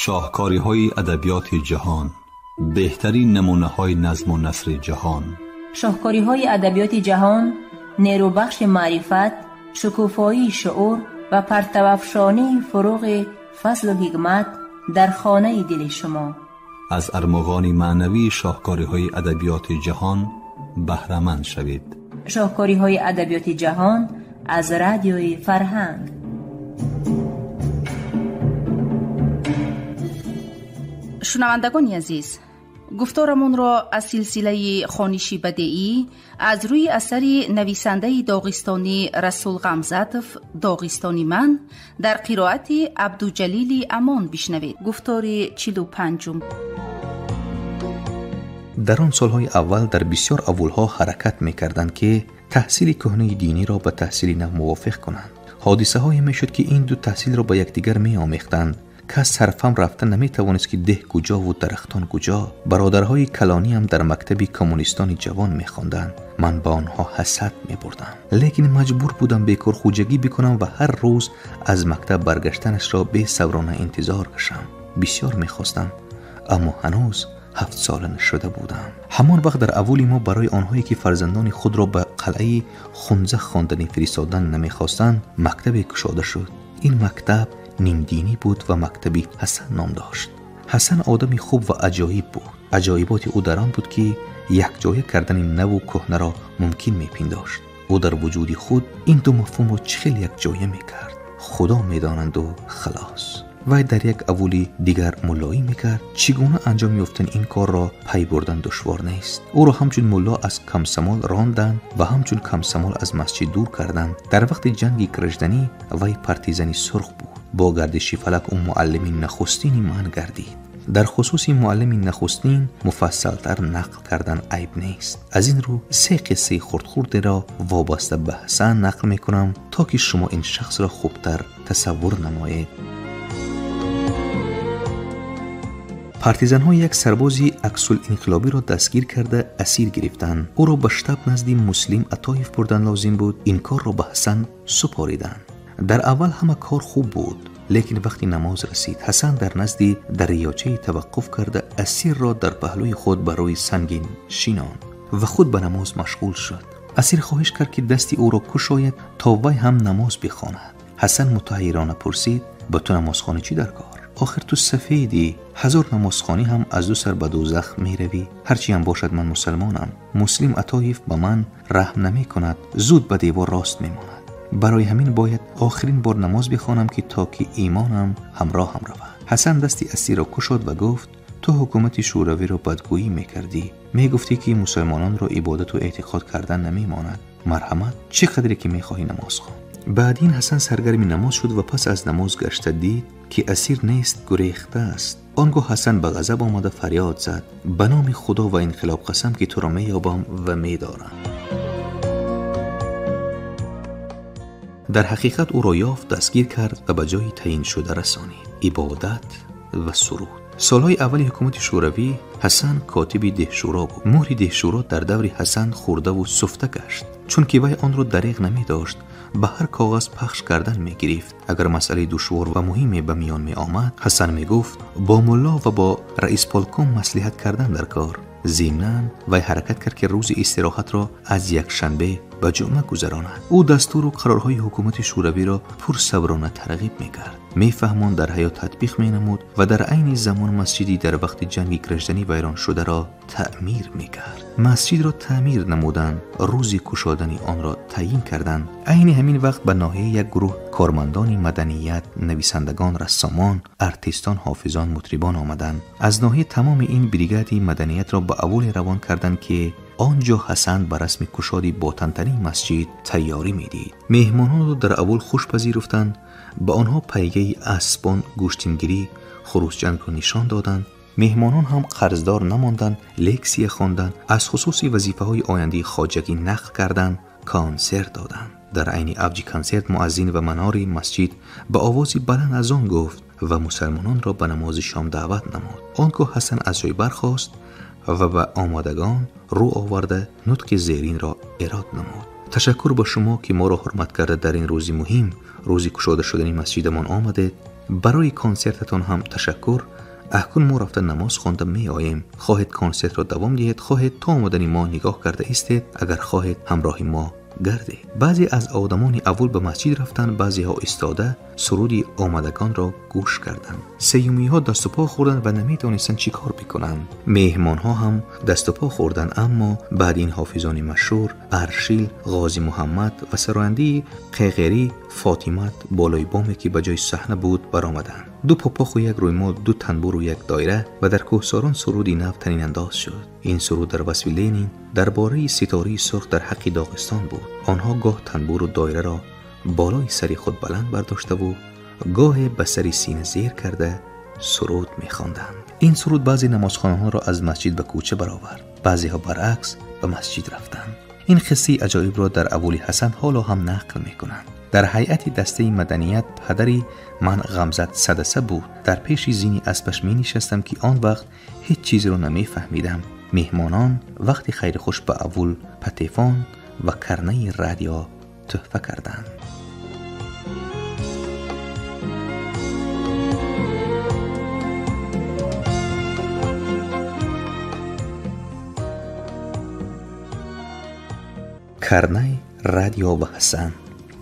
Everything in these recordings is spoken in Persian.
شاهکاری‌های ادبیات جهان، بهترین نمونه‌های نظم و نثر جهان. شاهکاری‌های ادبیات جهان، نیروبخش معرفت، شکوفایی شعور و پرتوافشانی فروغ فضل و حکمت در خانه دل شما. از ارمغان معنوی شاهکاری‌های ادبیات جهان بهره‌مند شوید. شاهکاری‌های ادبیات جهان از رادیوی فرهنگ. شنوندگان عزیز، گفتارمون را از سلسله خوانشی بدیعی از روی اثر نویسنده داغستانی رسول غمزاتف داغستانی من در قرائت عبدالجلیل امان بشنوید. گفتار 45. در آن سالهای اول در بسیار اولها حرکت می‌کردند که تحصیل کهنه دینی را به تحصیل نو موافق کنند. حادثه هایی میشد که این دو تحصیل را به یکدیگر می‌آمیختند. کس صرفم رفته نمیتوانست که ده کجا و درختان کجا. برادرهای کلانی هم در مکتب کمونیستان جوان میخواندند. من با آنها حسد میبردم، لیکن مجبور بودم بیکار خوجگی بکنم و هر روز از مکتب برگشتنش را به صبرانه انتظار کشم. بسیار میخواستم، اما هنوز 7 ساله نشده بودم. همان وقت در اولی ما برای آنهایی که فرزندان خود را به قلعه خنزه خواندنی فرستادن نمیخواستند مکتب گشاده شد. این مکتب نیم دینی بود و مکتبی حسن نام داشت. حسن آدمی خوب و عجایب بود. عجایبات او در آن بود که یک جایه کردن نو و کهنه را ممکن میپنداشت. او در وجود خود این دو مفهوم را چخیل یک جایه میکرد. خدا میدانند و خلاص. و در یک اولی دیگر ملایی میکرد. چگونه انجام یافتن این کار را پی بردن دشوار نیست. او را همچون ملا از کمسمال راندند و همچون کمسمال از مسجد دور کردند. در وقت جنگ کرجدنی وی پارتیزانی سرخ بود. با گردشی فلک اون معلم نخستینی من گردید. در خصوص معلم نخستین مفصلتر نقل کردن عیب نیست. از این رو 3 قصه خرد را وابسته به حسن نقل میکنم تا که شما این شخص را خوبتر تصور نمایید. پارتیزان ها یک سربازی عکس‌ال انقلابی را دستگیر کرده اسیر گرفتند. او را به شتاب نزد مسلم عطایف بردن لازم بود. این کار را به حسن سپاریدند. در اول همه کار خوب بود، لیکن وقتی نماز رسید حسن در نزد دریاچه توقف کرده اسیر را در پهلوی خود برای سنگین شیناند و خود به نماز مشغول شد. اسیر خواهش کرد که دستی او را کشاید تا وی هم نماز بخواند. حسن متحیرانه پرسید به تو نمازخوانی چی در کار؟ آخر تو سفیدی، 1000 نمازخوانی هم از 2 سر به دوزخ می روی. هرچی هم باشد من مسلمانم. مسلم عطایف به من رحم نمی کند، زود به دیوار راست می ماند. برای همین باید آخرین بار نماز بخوانم که تا که ایمانم همراه هم رود. حسن دستی اسیر را کشاد و گفت تو حکومت شوروی را بدگویی میکردی. میگفتی که مسلمانان را عبادت و اعتقاد کردن نمیماند. مرحمت چقدری که میخواهی نماز خوان. بعد این حسن سرگرم نماز شد و پس از نماز گشته دید که اسیر نیست، گریخته است. آنگاه حسن به غضب آمده فریاد زد به نام خدا و انقلاب قسم که تو را مییابم و میدارم. در حقیقت او را یافت، دستگیر کرد و به جای تعیین شده رسانید. عبادت و سرود. سالهای اول حکومت شوروی حسن کاتب دهشورا بود. مهر دهشورا در دور حسن خورده و سفته گشت، چون که وی آن را دریغ نمی داشت. به هر کاغذ پخش کردن می گرفت. اگر مسئله دشوار و مهمی به میان می آمد حسن می گفت با ملا و با رئیس پالکوم مصلحت کردن در کار. ضمناً وی حرکت کرد که روز استراحت را از یک شنبه به جمعه گذراند. او دستور و قرارهای حکومت شوروی را پرصبرانه ترغیب میکرد، میفهماند، در حیات تطبیق مینمود و در عین زمان مسجدی در وقت جنگ کرجدنی ویران شده را تعمیر میکرد. مسجد را تعمیر نمودند، روز کشادن آن را تعیین کردند. عین همین وقت به ناحیه یک گروه کارمندان مدنیت، نویسندگان، رسامان، ارتیستان، حافظان، مطربان آمدند. از ناحیه تمام این بریگاد مدنیت را به اول روان کردند که آنجا حسن به رسم کشادی باطن‌ترین مسجد تیاری میدید. مهمانان را در اول خوش پذیرفتند، به آنها پیگه اسبان، گوشتینگیری، خروسجنگ را نشان دادند. مهمانان هم قرضدار نماندند، لکسیه خواندند، از خصوص وظیفه‌های آینده خواجگی نقل کردند، کانسرت دادند. در عین ابج کانسرت مؤذن و منار مسجد به آوازی بلند از آن گفت و مسلمانان را به نماز شام دعوت نمود. آنگاه حسن از جای برخاست و به آمادگان رو آورده نطق زیرین را اراد نمود. تشکر با شما که ما را حرمت کرده در این روزی مهم، روزی کشاده شدن مسجدمان آمده. برای کنسرتتان هم تشکر. اکنون ما رفته نماز خوانده می آییم. خواهید کنسرت را دوام دهید، خواهید تا آمدن ما نگاه کرده ایستید، اگر خواهید همراه ما گردید. بعضی از آدمان اول به مسجد رفتند، بعضی ها ایستاده سرودی آمدگان را گوش کردند. سیومی ها دست و پا خوردند و نمیدانستند چی کار بکنند. مهمان ها هم دست و پا خوردند، اما بعد این حافظان مشهور ارشیل، غازی محمد و سراندی قیقری فاطمت بالای بامی که به جای صحنه بود برآمدند. دو پاپاخ و یک رویمال، دو تنبور و یک دایره و در کوهساران سرودی نو تنین انداز شد. این سرود در وصف لنین درباره ستاره سرخ در حق داغستان بود. آنها گاه تنبور و دایره را بالای سری خود بلند برداشته و گاه به سری سینه زیر کرده سرود می‌خواندند. این سرود بعضی نمازخوانان را از مسجد به کوچه برآورد، بعضی ها برعکس به مسجد رفتند. این قصه عجایب را در ابولی حسن حالا هم نقل می‌کنند. در هیئت دسته مدنیت پدری من غمزد صدسه بود. در پیش زینی اسبش می نشستم که آن وقت هیچ چیزی را نمی فهمیدم. مهمانان وقتی خیر خوش به اول پتیفان و کرنه رادیو تحفه کردند. کرنه رادیو و حسن.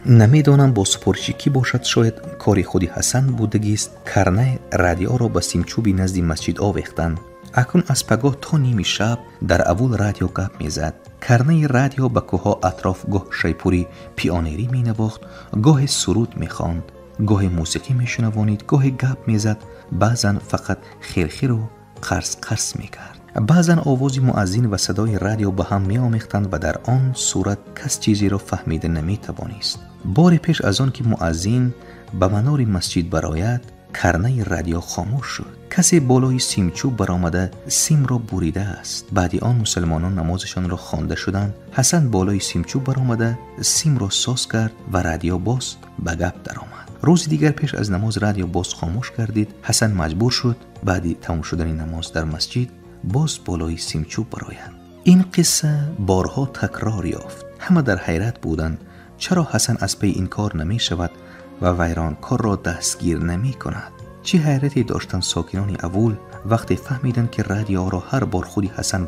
نمیدانم با سپارشی کی باشد، شاید کاری خودی حسن بودگیست. کرنه رادیو را به سیمچوبی نزد مسجد آویختند. اکنون از پگاه تا نیمی شب در اول رادیو گپ میزد. کرنه رادیو به کوها اطراف گاه شیپوری پیانیری می نواخت، گاه سرود می خواند، گاه موسیقی می شنوانید، گاه گپ میزد، بعضا فقط خیرخیر و قرص قرص می کرد. بعضا آوازی مؤذن و صدای رادیو به هم می آمیختند و در آن صورت کس چیزی را فهمیده نمی توانست. بار پیش از آن که مؤذن به منار مسجد برآید، کرنه رادیو خاموش شد. کسی بالای سیمچوب برآمده سیم را بریده است. بعد آن مسلمانان نمازشان را خوانده شدند. حسن بالای سیمچوب برآمده سیم را ساز کرد و رادیو باز به گپ درآمد. روز دیگر پیش از نماز رادیو باز خاموش گردید. حسن مجبور شد بعد تمام شدن نماز در مسجد باز بالای سیمچوب برآید. این قصه بارها تکرار یافت. همه در حیرت بودند چرا حسن از پی این کار نمی شود و ویرانکار را دستگیر نمی کند. چه حیرتی داشتند ساکنان اول وقتی فهمیدند که رادیو را هر بار خودی حسن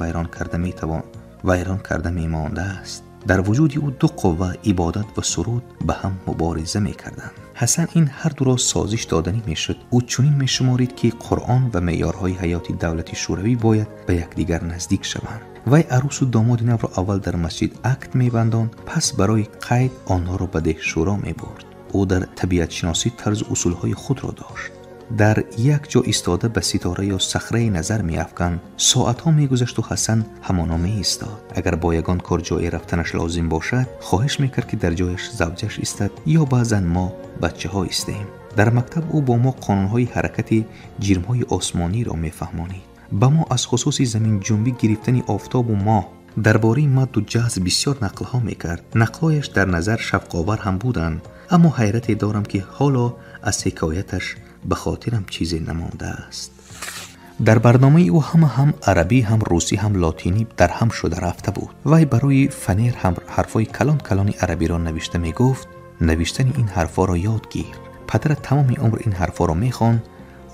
ویران کرده می مانده است. در وجود او دو قوه عبادت و سرود به هم مبارزه می کردند. حسن این هر دو را سازش دادنی می شد. او چنین می شمارید که قرآن و معیارهای حیات دولت شوروی باید به یکدیگر نزدیک شوند. وی عروس و داماد نو را اول در مسجد عقد می بنداند، پس برای قید آنها را به دهشورا می برد. او در طبیعت شناسی طرز اصولهای خود را داشت. در یک جا ایستاده به ستاره یا صخره نظر می افکند. ساعتها می گذشت و حسن همانا می ایستاد. اگر با یگان کار جای رفتنش لازم باشد خواهش می کرد که در جایش زوجش ایستد یا بعضا ما بچه ها ایستیم. در مکتب او با ما قانونهای حرکت جرمهای آسمانی را می فهمانید. با ما از خصوص زمین جنبی گرفتن آفتاب و ماه درباره مد و جذب بسیار نقلها می کرد. نقلهایش در نظر شفق‌آور هم بودند، اما حیرتی دارم که حالا از حکایتش به خاطرم چیزی نمانده است. در برنامه او هم عربی هم روسی هم لاتینی در هم شده رفته بود. وی برای فنیر هم حرفای کلان عربی را نوشته می گفت نوشتن این حرفا را یاد گیر. پدر تمام عمر این حرفا را می خواند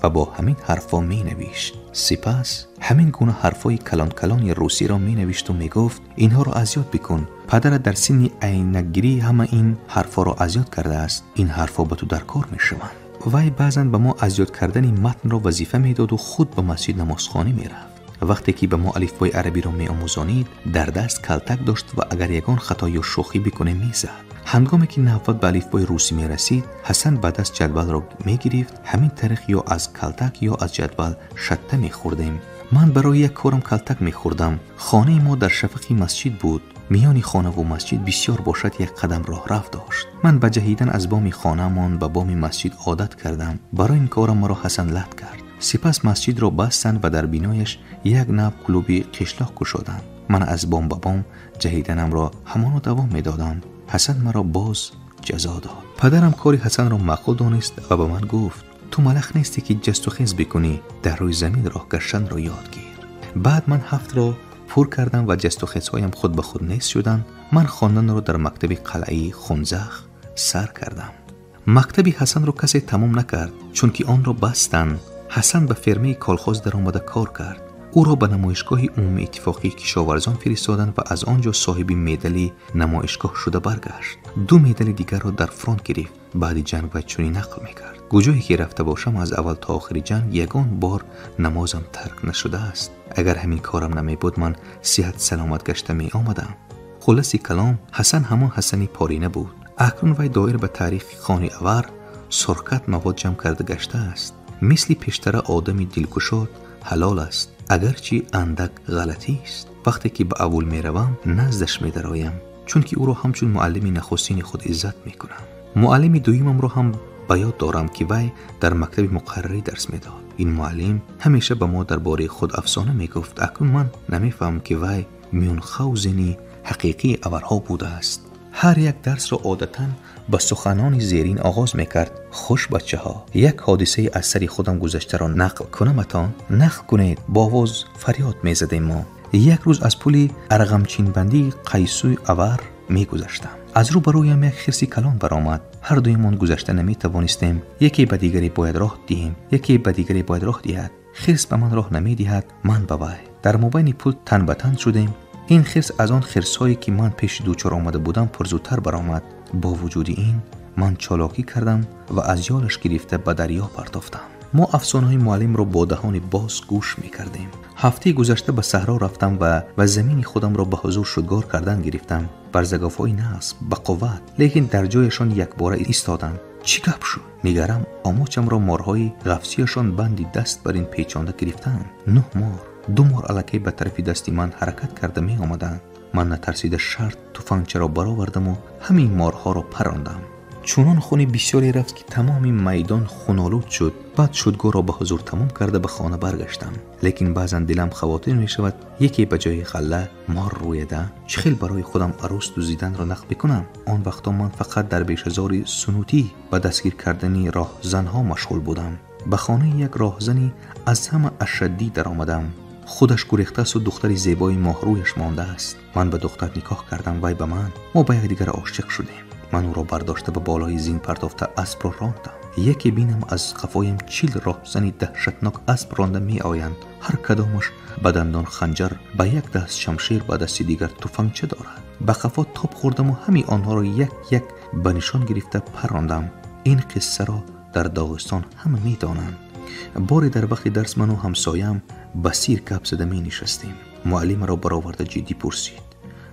و با همین حرفا می نوشت. سپس همین گونه حرفای کلان روسی را می نوشت و می گفت اینها را از یاد بکن. پدر در سن عینک‌گیری همه این حرفا را از یاد کرده است. این حرفا به تو در کار می شوند. وی بعضا به ما از یاد کردن متن را وظیفه می داد و خود به مسجد نمازخوانی می رفت. وقتی که به ما الفبای عربی را می آموزانید در دست کلتک داشت و اگر یگان خطا یا شوخی بکنه می زد. هنگامی که نوبت به الفبای روسی می رسید حسن بعد از جدول را می گرفت. همین طریق یا از کلتک یا از جدول شته می خوردیم. من برای یک کارم کلتک می خوردم. خانه ما در شفق مسجد بود. میانی خانه و مسجد بسیار باشد یک قدم راه رفت داشت. من به جهیدن از بام خانه‌مان به بام مسجد عادت کردم. برای این کارم مرا حسن لط کرد. سپس مسجد را بستند و در بینایش یک نو کلوبی قشلاق گشودند. من از بام به بام جهیدنم را همانا دوام میدادم. حسن مرا باز جزا داد. پدرم کاری حسن را معقول دانست و به من گفت تو ملخ نیستی که جست و خیز بکنی، در روی زمین راه گشتن را یاد گیر. بعد من هفت را پر کردم و جست و خیزهایم خود به خود نیست شدند. من خواندن را در مکتب قلعه‌ای خونزخ سر کردم. مکتبی حسن را کسی تمام نکرد چون که آن را بستند. حسن به فرمه کالخاز در آمده کار کرد. او را به نمایشگاه عمومی اتفاقی کشاورزان فرستادند و از آنجا صاحب مدال نمایشگاه شده برگشت. 2 مدال دیگر را در فرانت گرفت. بعد جنگ و چنین نقل میکرد: کجایی که رفته باشم از اول تا آخر جنگ یگان بار نمازم ترک نشده است. اگر همین کارم نمی بود من صحت سلامت گشته می آمدم. خلاصی کلام، حسن همان حسنی پارینه بود. اکنون وی دایر به تاریخ خانی آور سرکت مواد جمع کرده گشته است. مثل پیشتر آدمی دلگشاد حلال است، اگرچه اندک غلطی است. وقتی که به اول می روم نزدش می درایم، چون که او را همچون معلم نخستین خود عزت می کنم. معلم دویمم را هم به یاد دارم که وی در مکتب مقرری درس می داد. این معلم همیشه به ما درباره خود افسانه می گفت. اکنون من نمی فهم که وی میون خوزنی حقیقی آورها بوده است. هر یک درس را عادتاً با سخنان زیرین آغاز میکرد: خوش بچه ها، یک حادثه از سر خودم گذشته را نقل کنمتان. نقل کنید. با آواز فریاد میزدیم ما. یک روز از پل ارغمچین بندی قیسوی آور میگذشتم. از رو برویم یک خرسی کلان برآمد. هر دویمان گذشته نمیتوانستیم. یکی به دیگری باید راه دهیم، یکی به دیگری باید راه دهد. خرس به من راه نمیدهد، من به وی. در مابین پل تن به تن شدیم. این خرس از آن خرسایی که من پیش دوچار آمده بودم پرزودتر برآمد. با وجود این من چالاکی کردم و از یالش گرفته به دریا پرتافتم. ما افسانه‌های معلم را با دهان باز گوش می‌کردیم. هفته گذشته به صحرا رفتم و زمین خودم را به حضور شدگار کردن گرفتم. برزگاف‌های نصب به قوت، لیکن در جایشان یک باره ایستادند. چی گپ شد؟ نگرم آموچم را مارهای قفسیشان بندی دست بر این پیچانده گرفتند. 9 مار، 2 مار الکی به طرف دستی من حرکت کرده می آمدند. من نترسیده شرط تفنگچه را برآوردم و همین مارها را پراندم. چونان خونی بسیاری رفت که تمام میدان خونالود شد. بعد شدگاه را به حضور تمام کرده به خانه برگشتم. لیکن بعضا دلم خواطر می شود یکی به جای غله مار رویده چه خیلی برای خودم عروس دوزیدن را نقد بکنم. آن وقتا من فقط در بیشهزار سنوتی و دستگیر کردن راهزنها مشغول بودم. به خانه یک راهزنی از همه اشدی در آمدم. خودش گریخته است و دختر زیبای ماهرویش مانده است. من به دختر نکاح کردم، وی به من. ما به یک دیگر عاشق شدیم. من او را برداشته به بالای زین پرتافته اسب را راندم. یکی بینم از قفایم 40 راهزنی دهشتناک اسب رانده می آیند. هر کدامش به دندان خنجر، به یک دست شمشیر، به دست دیگر تفنگچه دارد. به قفا تاب خوردم و همه آنها را یک یک به نشان گرفته پراندم. این قصه را در داغستان همه می دانند. باری در وقت درس من و همسایم بصیر گپ زده می نشستیم. معلم را برآورده جدی پرسید: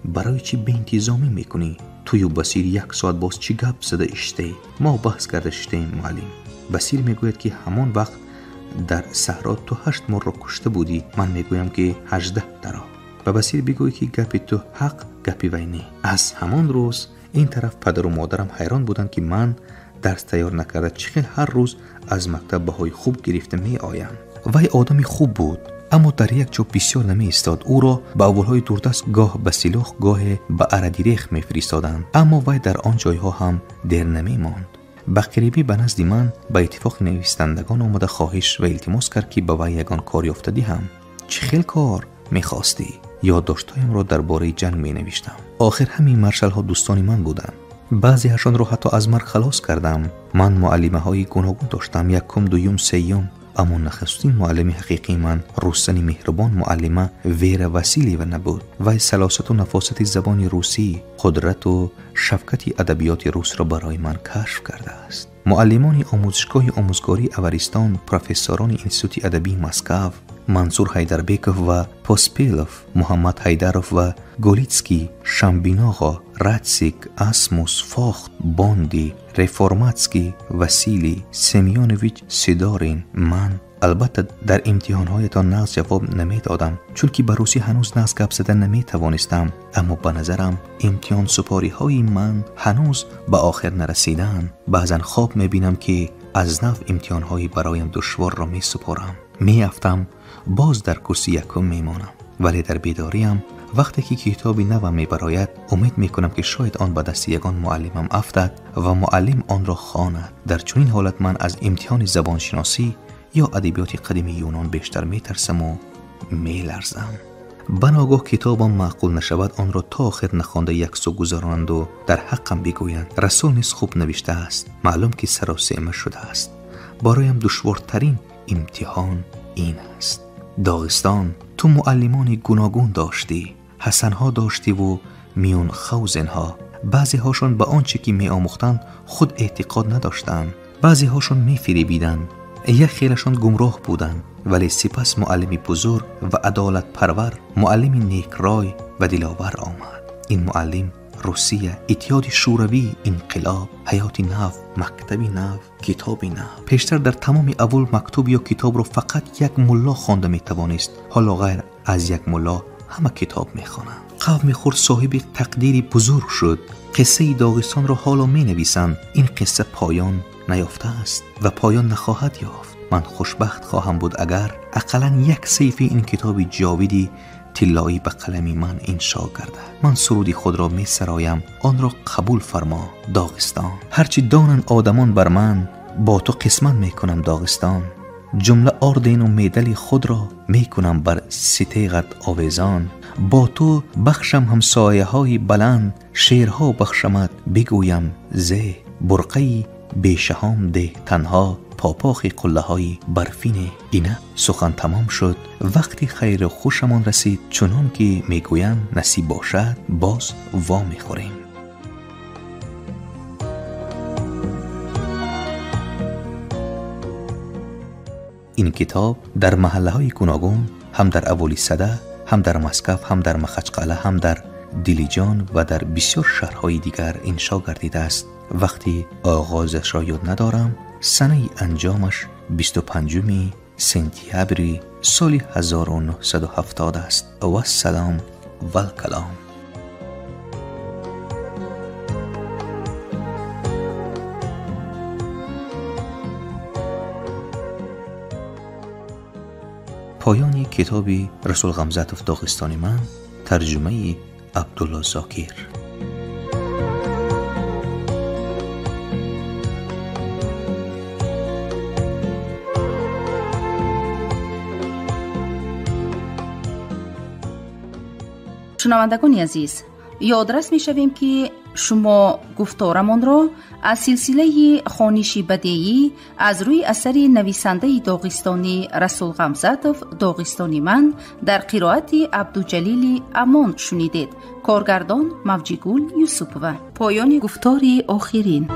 برای چی به انتظامی میکنی؟ توی و بصیر 1 ساعت باز چی گپ زده اشته؟ ما بحث کرده اشتهیم معلم. بصیر میگوید که همان وقت در صحرا تو 8 مار را کشته بودی. من میگویم که 18 درا. و بصیر بگوید که گپی تو حق، گپی وی نه. از همان روز این طرف پدر و مادرم حیران بودند که من درس تیار نکرده چقدر هر روز از مکتب بهای خوب گرفته می آیم. وی آدمی خوب بود، اما در یک جا بسیار نمی ایستاد. او را به اولهای دوردست گاه به سیلوخ، گاه به اردیرخ می فرستادند، اما وی در آن جایها هم دیر نمی ماند. به قریبی به نزد من به اتفاق نویسندگان آمده خواهش و التماس کرد که به وی یگان کار یافته دهم. چه خیل کار می خواستی؟ یادداشت‌هایم را درباره جنگ می نوشتم. آخر همین مارشال‌ها دوستان من بودند. بعضی هاشان رو حتی از مرگ خلاص کردم. من معلمه های گوناگون داشتم، 1، 2، 3. اما نخستین معلم حقیقی من روسنی مهربان معلمه ویرا واسیلیونا نبود. وی سلاست و نفاست زبان روسی، قدرت و شفقت ادبیات روس را برای من کشف کرده است. معلمان آموزشگاه آموزگاری اوریستان، پروفسوران انستیتوت ادبی مسکو، منصور حیدربیکوف و پوسپیلوف، محمد حیدروف و گولیتسکی، شامبیناغا، راتسیک، اسموس، فاخت، باندی، ریفورماتسکی، واسیلی، سمیونویچ، سیدارین. من البته در امتحانهایتان نقص جواب نمی دادم، چون که به روسی هنوز نقص گپ زدن نمی توانستم. اما به نظرم امتحان سپاری های من هنوز به آخر نرسیدن. بعضا خواب می بینم که از نو امتحان های برایم دشوار را می سپارم. می افتم باز در کرسی یکم می مانم، ولی در بیداریم وقتی که کتابی نو می براید امید می کنم که شاید آن به دست یگان معلمم افتد و معلم آن را خواند. در چنین حالت من از امتحان زبانشناسی یا ادبیات قدیم یونان بیشتر می ترسم و می لرزم. بناگاه کتابم معقول نشود آن را تا آخر نخوانده یک سو گذارند و در حقم بگویند رسول نیز خوب نوشته است، معلوم که سراسیمه شده است. برایم دشوارترین امتحان این است. داغستان، تو معلمان گوناگون داشتی، حسنها داشتی و میون خوزنها. بعضی هاشون به آنچه که می آموختند خود اعتقاد نداشتند، بعضی هاشون می فریبیدند، یک خیلشان گمراه بودند، ولی سپس معلمی بزرگ و عدالت پرور، معلمی نیک رای و دلاور آمد. این معلم روسیه، اتحاد شوروی، انقلاب، حیات نو، مکتب نو، کتاب نو. پیشتر در تمام اول مکتوب یا کتاب رو فقط یک ملا خوانده می توانست، حالا غیر از یک ملا همه کتاب می خوانند. قوم خود صاحب تقدیری بزرگ شد. قصه داغستان را حالا می نویسند. این قصه پایان نیافته است و پایان نخواهد یافت. من خوشبخت خواهم بود اگر اقلا یک صفحه این کتاب جاویدی طلایی به قلم من انشا گردد. من سرودی خود را می سرایم، آن را قبول فرما داغستان. هرچی دانن آدمان بر من، با تو قسمت می کنم داغستان. جمله آردین و میدل خود را می کنم بر ستیغت آویزان. با تو بخشم همسایه های بلند، شیرها بخشمت بگویم زه. برقی بیشهام ده تنها، پاپاخی قله های برفینه. اینه سخن تمام شد. وقتی خیر خوشمان رسید، چنان که میگویم نصیب باشد باز وا میخوریم. این کتاب در محله های گوناگون، هم در اولی سده، هم در مسکف، هم در مخچقله، هم در دیلیجان و در بسیار شهرهای دیگر انشا گردیده است. وقتی آغازش را یاد ندارم، سنه انجامش 25 سپتامبر سال 1970 است. و السلام و الکلام. پایان کتاب رسول غمزاتوف داغستانی من، ترجمه عبدالله زاکر. شنوندگان عزیز، یادرس می شویم که شما گفتارمان را از سلسله خوانشی بدیعی از روی اثر نویسنده داغستانی رسول غمزاتوف داغستانی من در قرائت عبدالجلیل امان شنیدید. کارگردان موجیگل یوسفوه. پایان گفتار آخرین.